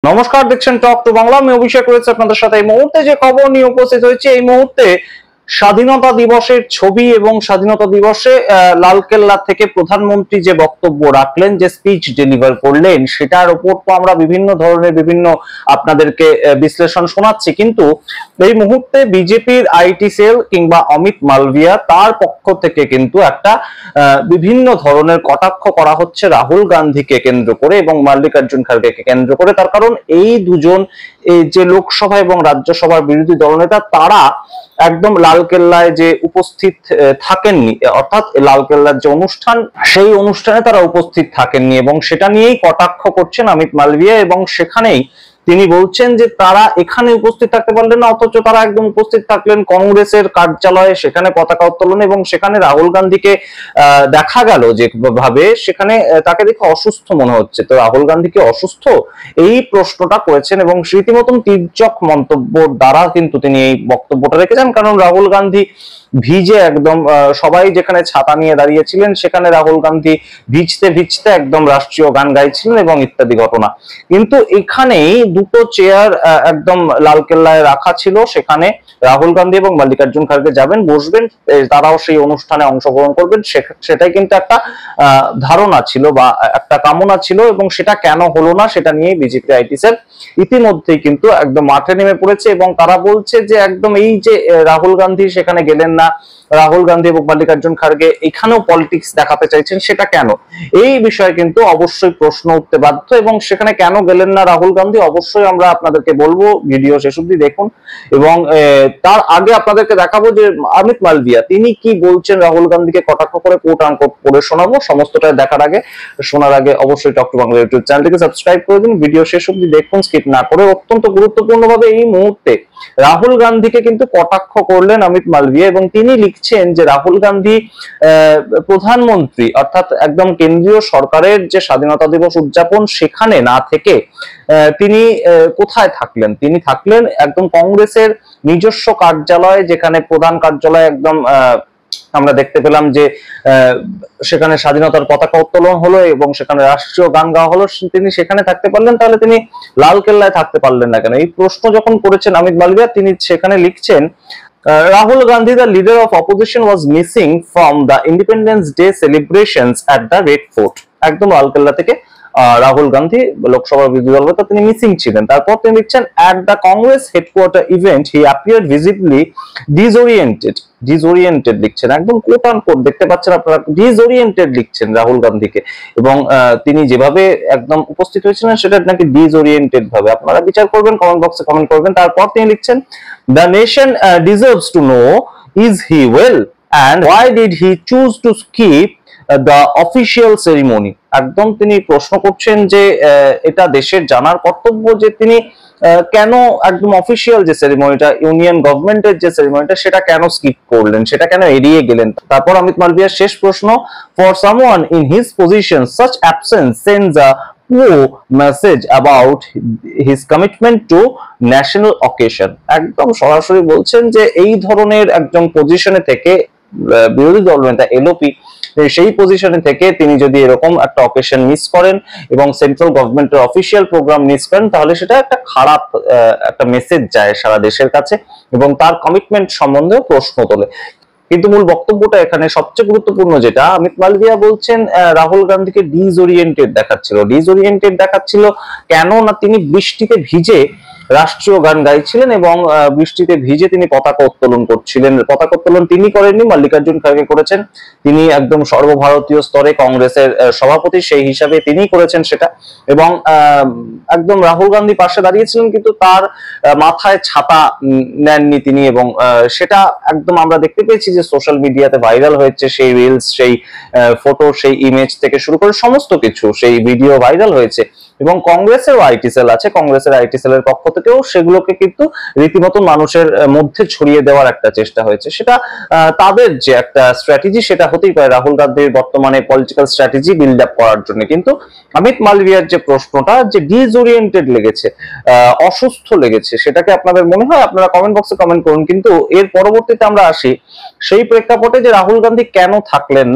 নমস্কার, দেখছেন talk to Bangla. আমি অভিষেক রয়েছে আপনাদের সাথে। এই মুহূর্তে যে খবর নিয়ে উপস্থিত হয়েছে, এই মুহূর্তে স্বাধীনতা দিবসের ছবি এবং স্বাধীনতা দিবসে লালকেল্লা থেকে প্রধানমন্ত্রী যে বক্তব্য রাখলেন, যে স্পিচ ডেলিভার করলেন, সেটার উপর তো আমরা বিভিন্ন ধরনের আপনাদেরকে বিশ্লেষণ শোনাচ্ছি। কিন্তু এই মুহূর্তে বিজেপির আইটি সেল কিংবা অমিত মালভিয়া তার পক্ষ থেকে কিন্তু একটা বিভিন্ন ধরনের কটাক্ষ করা হচ্ছে রাহুল গান্ধীকে কেন্দ্র করে এবং মল্লিকার্জুন খাড়গেকে কেন্দ্র করে। তার কারণ এই দুজন যে লোকসভা এবং রাজ্যসভার বিরোধী দলনেতা, তারা একদম লালকেল্লায় যে উপস্থিত থাকেননি, অর্থাৎ লালকেল্লার যে অনুষ্ঠান, সেই অনুষ্ঠানে তারা উপস্থিত থাকেননি এবং সেটা নিয়েই কটাক্ষ করছেন অমিত মালভিয়া। এবং সেখানেই তিনি বলছেন যে তারা এখানে উপস্থিত থাকতে পারলেন না, অথচ তারা একদম উপস্থিত থাকলেন কংগ্রেসের কার্যালয়ে, সেখানে পতাকা উত্তোলন। এবং সেখানে রাহুল গান্ধীকে দেখা গেল যে ভাবে সেখানে তাকে দেখে অসুস্থ মনে হচ্ছে। তো রাহুল গান্ধী কি অসুস্থ, এই প্রশ্নটা করেছেন এবং রীতিমতন তীর্যক মন্তব্য দ্বারা কিন্তু তিনি এই বক্তব্যটা রেখেছেন। কারণ রাহুল গান্ধী ভিজে একদম, সবাই যেখানে ছাতা নিয়ে দাঁড়িয়েছিলেন সেখানে রাহুল গান্ধী ভিজতে ভিজতে একদম রাষ্ট্রীয় গান গাইছিলেন এবং ইত্যাদি ঘটনা। কিন্তু এখানেই দুটো চেয়ার একদম লালকেল্লায় রাখা ছিল, সেখানে রাহুল গান্ধী এবং মল্লিকার্জুন খাড়গে যাবেন, বসবেন, তারাও সেই অনুষ্ঠানে অংশগ্রহণ করবেন। সেটাই কিন্তু একটা ধারণা ছিল বা একটা কামনা ছিল, এবং সেটা কেন হলো না সেটা নিয়ে বিজেপি আইটি সেল ইতিমধ্যেই কিন্তু একদম মাঠে নেমে পড়েছে। এবং তারা বলছে যে একদম এই যে রাহুল গান্ধী সেখানে গেলেন না, রাহুল গান্ধী এবং মল্লিকার্জুন খাড়গে এখানেও পলিটিক্স দেখাতে চাইছেন, সেটা কেন, এই বিষয়ে কিন্তু অবশ্যই প্রশ্ন উঠতে বাধ্য। এবং সেখানে কেন গেলেন না রাহুল গান্ধী, অবশ্যই আমরা আপনাদেরকে বলবো, ভিডিও শেষ অবধি দেখুন। এবং তার আগে আপনাদেরকে দেখাবো যে অমিত মালভিয়া তিনি কি বলছেন রাহুল গান্ধীকে কটাক্ষ করে, কোট আনকোট পড়ে শোনাবো। সমস্তটা শোনার আগে অবশ্যই টক টু বাংলা ইউটিউব চ্যানেলটিকে সাবস্ক্রাইব করে দিন, ভিডিও শেষ অবধি দেখুন, স্কিপ না করে। অত্যন্ত গুরুত্বপূর্ণ ভাবে এই মুহূর্তে রাহুল গান্ধীকে কিন্তু কটাক্ষ করলেন অমিত মালভিয়া, এবং তিনি লিখছেন যে রাহুল গান্ধী প্রধানমন্ত্রী, অর্থাৎ একদম কেন্দ্রীয় সরকারের যে স্বাধীনতা দিবস উদযাপন সেখানে না থেকে তিনি কোথায় থাকলেন, তিনি থাকলেন একদম কংগ্রেসের নিজস্ব কার্যালয়, যেখানে প্রধান কার্যালয় একদম আমরা দেখতে পেলাম যে সেখানে স্বাধীনতার পতাকা উত্তোলন হলো এবং সেখানে রাষ্ট্রীয় গান গাওয়া হলো। তিনি সেখানে থাকতে পারলেন, তাহলে তিনি লালকেল্লায় থাকতে পারলেন না কেন? এই প্রশ্ন যখন করেছেন অমিত মালভিয়া, তিনি সেখানে লিখছেন, Rahul Gandhi, the leader of opposition, was missing from the Independence Day celebrations at the Red Fort. একদম লালকেল্লা থেকে রাহুল গান্ধী লোকসভার বিরোধী দলনেতা তিনি মিসিং ছিলেন। তারপর তিনি লিখছেন, at the Congress headquarter event he appeared visibly disoriented লিখছেন, একদম কোট আনকোট দেখতে পাচ্ছেন আপনারা, ডিসওরিয়েন্টেড লিখছেন রাহুল গান্ধীকে। এবং তিনি যেভাবে একদম উপস্থিত হয়েছিলেন সেটা নাকি ডিসওরিয়েন্টেড ভাবে। আপনারা বিচার করবেন, কমেন্ট বক্সে কমেন্ট করবেন। তারপর তিনি লিখছেন, the nation deserves to know, is he well and why did he choose to skip the official ceremony? একদম তিনি প্রশ্ন করছেন যে এটা দেশের জানার কর্তব্য যে তিনি কেন একদম অফিসিয়াল যে সেরিমনিটা, ইউনিয়ন গভর্নমেন্টের যে সেরিমনিটা, সেটা কেন স্কিপ করলেন, সেটা কেন এড়িয়ে গেলেন। তারপর অমিত মালভিয়ার শেষ প্রশ্ন, for someone in his position such absence sends a poor message about his commitment to national occasion। একদম সরাসরি বলছেন যে এই ধরনের একজন পজিশনে থেকে বিরোধী দলনেতা এলওপি, সেই পজিশনে থেকে তিনি যদি এরকম একটা অকেশন মিস করেন এবং সেন্ট্রাল গভর্নমেন্টের অফিসিয়াল প্রোগ্রাম মিস করেন, তাহলে সেটা একটা খারাপ একটা মেসেজ যায় সারা দেশের কাছে এবং তার কমিটমেন্ট সম্বন্ধে প্রশ্ন তোলে। কিন্তু মূল বক্তব্যটা এখানে সবচেয়ে গুরুত্বপূর্ণ, যেটা অমিত মালভিয়া বলছেন রাহুল গান্ধীকে ডিসওরিয়েন্টেড দেখাচ্ছিল কেন না, তিনি বৃষ্টিতে ভিজে রাষ্ট্রীয় গান গাইছিলেন এবং বৃষ্টিতে ভিজে তিনি পতাকা উত্তোলন করছিলেন। পতাকা উত্তোলন তিনি করেননি, মল্লিকার্জুন খাড়গে করেছেন। তিনি একদম সর্বভারতীয় স্তরে কংগ্রেসের সভাপতি, সেই হিসাবে তিনি করেছেন সেটা। এবং একদম রাহুল গান্ধী পাশে দাঁড়িয়েছিলেন, কিন্তু তার মাথায় ছাতা নেননি তিনি। এবং সেটা একদম আমরা দেখতে পেয়েছি যে সোশ্যাল মিডিয়াতে ভাইরাল হয়েছে, সেই রিলস, সেই ফটো, সেই ইমেজ থেকে শুরু করে সমস্ত কিছু, সেই ভিডিও ভাইরাল হয়েছে। এবং কংগ্রেসেরও আইটি সেল আছে, কংগ্রেসের আইটি সেলের পক্ষ থেকেও সেগুলোকে কিন্তু রীতিমতো মানুষের মধ্যে ছড়িয়ে দেওয়ার একটা চেষ্টা হয়েছে। সেটা তাদের যে একটা স্ট্র্যাটেজি, সেটা হতেই পারে রাহুল গান্ধীর বর্তমানে পলিটিক্যাল স্ট্র্যাটেজি বিল্ড আপ করার জন্য। কিন্তু অমিত মালভিয়ার যে প্রশ্নটা, যে ডিসওরিয়েন্টেড লেগেছে, অসুস্থ লেগেছে, সেটাকে আপনাদের মনে হয়, আপনারা কমেন্ট বক্সে কমেন্ট করুন। কিন্তু এর পরবর্তীতে আমরা আসি সেই প্রেক্ষাপটে যে রাহুল গান্ধী কেন থাকলেন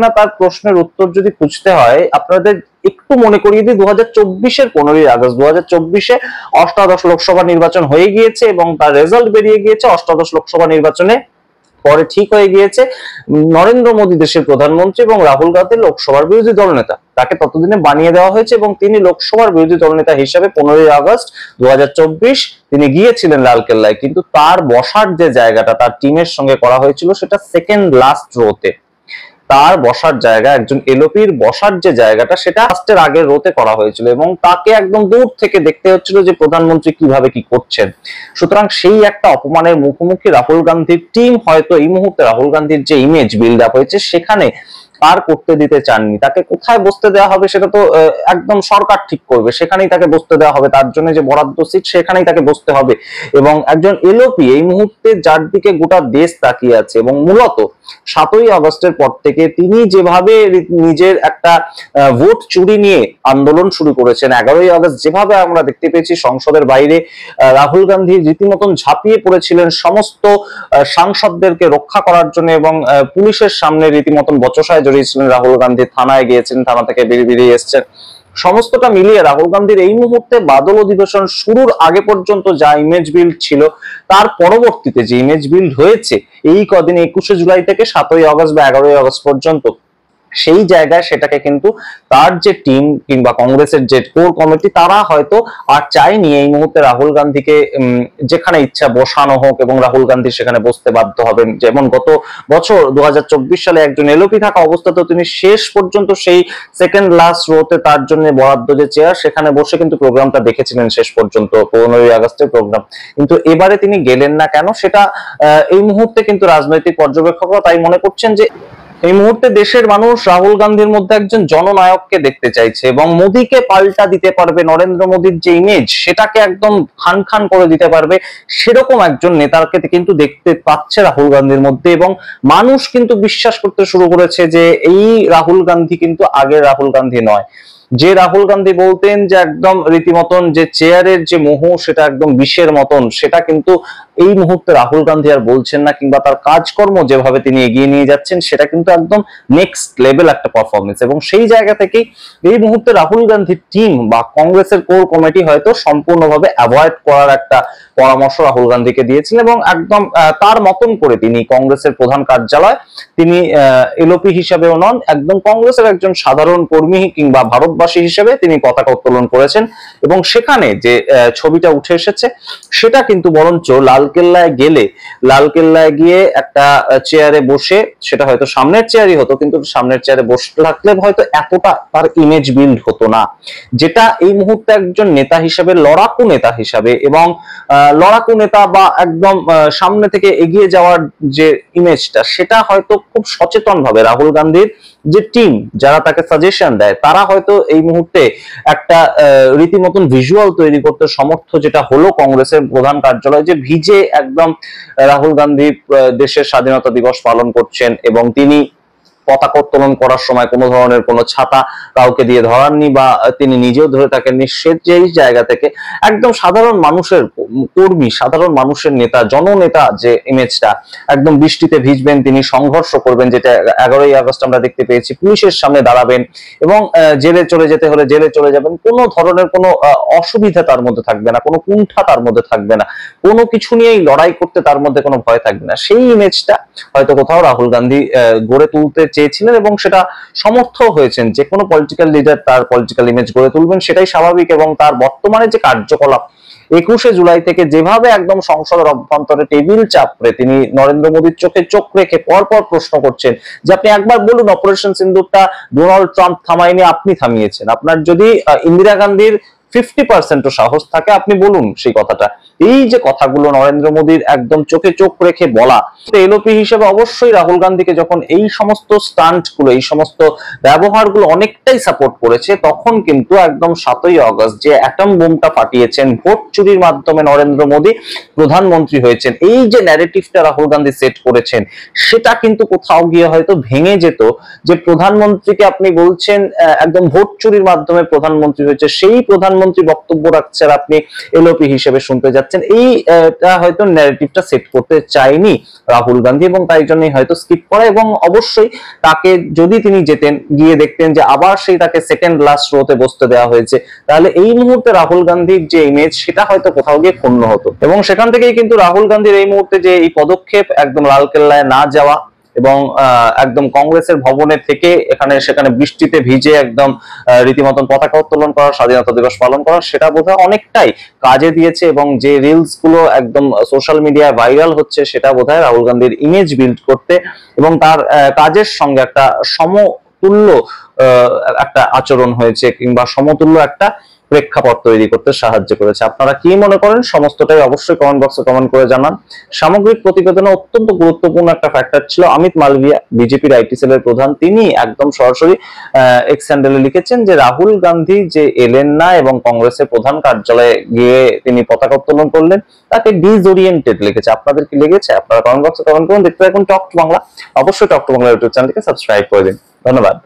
না, তার প্রশ্নের উত্তর যদি খুঁজতে হয়, আপনাদের একটু মনে করিয়ে দিই, 2024-এর 15ই আগস্ট 2024-এ অষ্টাদশ লোকসভা নির্বাচন হয়ে গিয়েছে এবং তার রেজাল্ট বেরিয়ে গিয়েছে। অষ্টাদশ লোকসভা নির্বাচনে পরে ঠিক হয়ে গিয়েছে নরেন্দ্র মোদী দেশের প্রধানমন্ত্রী এবং রাহুল গান্ধী লোকসভার বিরোধী দলনেতা। তাকে ততদিনে বানিয়ে দেওয়া হয়েছে এবং তিনি লোকসভার বিরোধী দলনেতা হিসেবে 15ই আগস্ট 2024 তিনি গিয়েছিলেন লালকেল্লায়। কিন্তু তার বসার যে জায়গাটা তার টিমের সঙ্গে করা হয়েছিল সেটা সেকেন্ড লাস্ট রোতে। তার বসার জায়গা, একজন এলওপির বসার যে জায়গাটা সেটা লাস্টের আগের রোতে করা হয়েছিল এবং তাকে একদম দূর থেকে দেখতে হচ্ছিল যে প্রধানমন্ত্রী কিভাবে কি করছেন। সুতরাং সেই একটা অপমানের মুখোমুখি রাহুল গান্ধীর টিম হয়তো এই মুহূর্তে রাহুল গান্ধীর যে ইমেজ বিল্ড আপ হয়েছে সেখানে আর করতে দিতে চাননি। তাকে কোথায় বসতে দেওয়া হবে সেটা তো একদম সরকার ঠিক করবে, সেখানেই তাকে বসতে দেওয়া হবে, তার জন্য যে বরাদ্দ সিট সেখানেই তাকে বসতে হবে। এবং একজন এলওপি এই মুহূর্তে যার দিকে গোটা দেশ তাকিয়ে আছে এবং মূলত 7ই আগস্টের পর থেকে তিনি যেভাবে নিজের একটা ভোট চুরি নিয়ে আন্দোলন শুরু করেছেন, 11ই আগস্ট যেভাবে আমরা দেখতে পেয়েছি সংসদের বাইরে রাহুল গান্ধী রীতিমতন ঝাঁপিয়ে পড়েছিলেন সমস্ত সাংসদদেরকে রক্ষা করার জন্য এবং পুলিশের সামনে রীতিমতন বচসায় জড়িয়েছিলেন রাহুল গান্ধী, থানায় গিয়েছেন, থানা থেকে বেরিয়ে এসছেন। সমস্তটা মিলিয়ে রাহুল গান্ধীর এই মুহূর্তে বাদল অধিবেশন শুরুর আগে পর্যন্ত যা ইমেজ বিল্ড ছিল তার পরবর্তীতে যে ইমেজ বিল্ড হয়েছে এই কদিন 21শে জুলাই থেকে 7ই আগস্ট বা 11ই আগস্ট পর্যন্ত, সেই জায়গায় সেটাকে কিন্তু তার যে টিম কিংবা কংগ্রেসের যে কোর কমিটি তারা হয়তো আর চায়নি এই মুহূর্তে রাহুল গান্ধীকে যেখানে ইচ্ছা বসানো হোক এবং রাহুল গান্ধী সেখানে বসতে বাধ্য হবেন। যেমন গত বছর 2024 সালে একজন এলওপি থাকা অবস্থাতেও তিনি শেষ পর্যন্ত সেই সেকেন্ড লাস্ট রোতে তার জন্য বরাদ্দ যে চেয়ার সেখানে বসে কিন্তু প্রোগ্রামটা দেখেছিলেন শেষ পর্যন্ত, 15ই আগস্টের প্রোগ্রাম। কিন্তু এবারে তিনি গেলেন না কেন সেটা এই মুহূর্তে কিন্তু রাজনৈতিক পর্যবেক্ষকরা তাই মনে করছেন যে এই মুহূর্তে দেশের মানুষ রাহুল গান্ধীর মধ্যে একজন জননায়ককে দেখতে চাইছে এবং মোদীকে পাল্টা দিতে পারবে, নরেন্দ্র মোদীর যে ইমেজ সেটাকে একদম খান খান করে দিতে পারবে সেরকম একজন নেতাকে কিন্তু দেখতে পাচ্ছে রাহুল গান্ধীর মধ্যে। এবং মানুষ কিন্তু বিশ্বাস করতে শুরু করেছে যে এই রাহুল গান্ধী কিন্তু আগের রাহুল গান্ধী নয়। যে রাহুল গান্ধী বলতেন যে একদম রীতিমতন যে চেয়ারের যে মোহ সেটা একদম বিষের মতন, সেটা কিন্তু এই মুহূর্তে রাহুল গান্ধী আর বলছেন না, কিংবা তার কাজকর্ম যেভাবে তিনি এগিয়ে নিয়ে যাচ্ছেন সেটা কিন্তু একদম নেক্সট লেভেল একটা পারফরমেন্স। এবং সেই জায়গা থেকেই এই মুহূর্তে রাহুল গান্ধীর টিম বা কংগ্রেসের কোর কমিটি হয়তো সম্পূর্ণভাবে অ্যাভয়েড করার একটা পরামর্শ রাহুল গান্ধীকে দিয়েছিলেন এবং একদম তার মতন করে তিনি কংগ্রেসের প্রধান কার্যালয়, তিনি এলওপি হিসাবেও নন, একদম কংগ্রেসের একজন সাধারণ কর্মী কিংবা ভারতবাসী হিসেবে তিনি পতাকা উত্তোলন করেছেন। এবং সেখানে যে ছবিটা উঠে এসেছে সেটা কিন্তু বরঞ্চ লালকেল্লায় গিয়ে একটা চেয়ারে বসে, সেটা হয়তো সামনের চেয়ারই হতো কিন্তু সামনের চেয়ারে বসে থাকলে হয়তো এতটা তার ইমেজ বিল্ড হতো না, যেটা এই মুহূর্তে একজন নেতা হিসেবে, লড়াকু নেতা হিসেবে এবং লড়াকু নেতা বা একদম সামনে থেকে এগিয়ে যাওয়ার যে ইমেজটা সেটা হয়তো খুব সচেতন ভাবে রাহুল গান্ধীর যে টিম যারা তাকে সাজেশন দেয় তারা হয়তো এই মুহূর্তে একটা রীতিমতন ভিজুয়াল তৈরি করতে সমর্থ, যেটা হলো কংগ্রেসের প্রধান কার্যালয় যে ভিজে একদম রাহুল গান্ধী দেশের স্বাধীনতা দিবস পালন করছেন এবং তিনি পতাকা উত্তোলন করার সময় কোনো ধরনের কোনো ছাতা কাউকে দিয়ে ধরাননি বা তিনি নিজেও ধরে থাকেননি। সে যেই জায়গা থেকে একদম সাধারণ মানুষের কর্মী, সাধারণ মানুষের নেতা, জননেতা যে ইমেজটা, একদম বৃষ্টিতে ভিজবেন, তিনি সংঘর্ষ করবেন, যেটা 11ই আগস্ট আমরা দেখতে পেয়েছি, পুলিশের সামনে দাঁড়াবেন এবং জেলে চলে যেতে হলে জেলে চলে যাবেন, কোনো ধরনের কোনো অসুবিধা তার মধ্যে থাকবে না, কোনো কুণ্ঠা তার মধ্যে থাকবে না, কোনো কিছু নিয়েই লড়াই করতে তার মধ্যে কোনো ভয় থাকবে না। সেই ইমেজটা হয়তো কোথাও রাহুল গান্ধী গড়ে তুলতে চেয়েছিলেন এবং সেটা সমর্থ হয়েছেন। যে কোনো পলিটিক্যাল লিডার তার পলিটিক্যাল ইমেজ গড়ে তুলবেন, সেটাই স্বাভাবিক। এবং তার বর্তমানে যে কার্যকলাপ 21শে জুলাই থেকে যেভাবে একদম সংসদের অভ্যন্তরে টেবিল চাপড়ে তিনি নরেন্দ্র মোদীর চোখে চোখ রেখে পরপর প্রশ্ন করছেন যে আপনি একবার বলুন অপারেশন সিন্দুরটা ডোনাল্ড ট্রাম্প থামায়নি, আপনি থামিয়েছেন। আপনার যদি ইন্দিরা গান্ধীর 50% সাহস থাকে আপনি বলুন সেই কথাটা। এই যে কথাগুলো নরেন্দ্র মোদীর একদম চোখে চোখ রেখে বলা, এলওপি হিসেবে অবশ্যই রাহুল গান্ধীকে যখন এই সমস্ত স্টান্ট গুলো, এই সমস্ত ব্যবহারগুলো অনেকটাই সাপোর্ট করেছে, তখন কিন্তু একদম 7ই আগস্ট যে অ্যাটম বোমটা ফাটিয়েছেন, ভোট চুরির মাধ্যমে নরেন্দ্র মোদী প্রধানমন্ত্রী হয়েছেন, এই যে ন্যারেটিভটা রাহুল গান্ধী সেট করেছেন সেটা কিন্তু কোথাও গিয়ে হয়তো ভেঙে যেত। যে প্রধানমন্ত্রীকে আপনি বলছেন একদম ভোট চুরির মাধ্যমে প্রধানমন্ত্রী হয়েছে, সেই প্রধানমন্ত্রী প্রধানমন্ত্রী বক্তব্য রাখছে আর আপনি এলওপি হিসেবে শুনতে যাচ্ছেন, এইটা হয়তো ন্যারেটিভটা সেট করতে চায়নি রাহুল গান্ধী, এবং তাই জন্যই হয়তো স্কিপ করা। এবং অবশ্যই তাকে যদি তিনি যেতেন, গিয়ে দেখতেন যে আবার সেই তাকে সেকেন্ড লাস্ট রোতে বসতে দেওয়া হয়েছে, তাহলে এই মুহূর্তে রাহুল গান্ধীর যে ইমেজ সেটা হয়তো কোথাও গিয়ে ক্ষুণ্ণ হতো। এবং সেখান থেকেই কিন্তু রাহুল গান্ধীর এই মুহূর্তে যে এই পদক্ষেপ, একদম লালকেল্লায় না যাওয়া এবং একদম কংগ্রেসের ভবনে থেকে এখানে সেখানে বৃষ্টিতে ভিজে একদম রীতিমতন পতাকা উত্তোলন করা, স্বাধীনতা দিবস পালন করা, সেটা বোধহয় অনেকটাই কাজে দিয়েছে। এবং যে রিলস গুলো একদম সোশ্যাল মিডিয়ায় ভাইরাল হচ্ছে, সেটা বোধহয় রাহুল গান্ধীর ইমেজ বিল্ড করতে এবং তার কাজের সঙ্গে একটা সমতুল্য একটা আচরণ হয়েছে, কিংবা সমতুল্য একটা প্রেক্ষাপট তৈরি করতে সাহায্য করেছে। আপনারা কি মনে করেন সমস্তটাই অবশ্যই কমেন্ট বক্সে কমেন্ট করে জানান। সামগ্রিক প্রতিবেদনে অত্যন্ত গুরুত্বপূর্ণ একটা ফ্যাক্টর ছিল অমিত মালভিয়া, বিজেপির আইটি সেলের প্রধান। তিনি একদম সরাসরি এক্স হ্যান্ডেলে লিখেছেন যে রাহুল গান্ধী যে এলেন না এবং কংগ্রেসের প্রধান কার্যালয়ে গিয়ে তিনি পতাকা উত্তোলন করলেন, তাকে ডিসওরিয়েন্টেড লিখেছে। আপনাদের কি লেগেছে? আপনারা কমেন্ট বক্সে কমেন্ট করুন। দেখতে থাকুন টক টু বাংলা। অবশ্যই টক টু বাংলা ইউটিউব চ্যানেলটিকে সাবস্ক্রাইব করে দিন। ধন্যবাদ।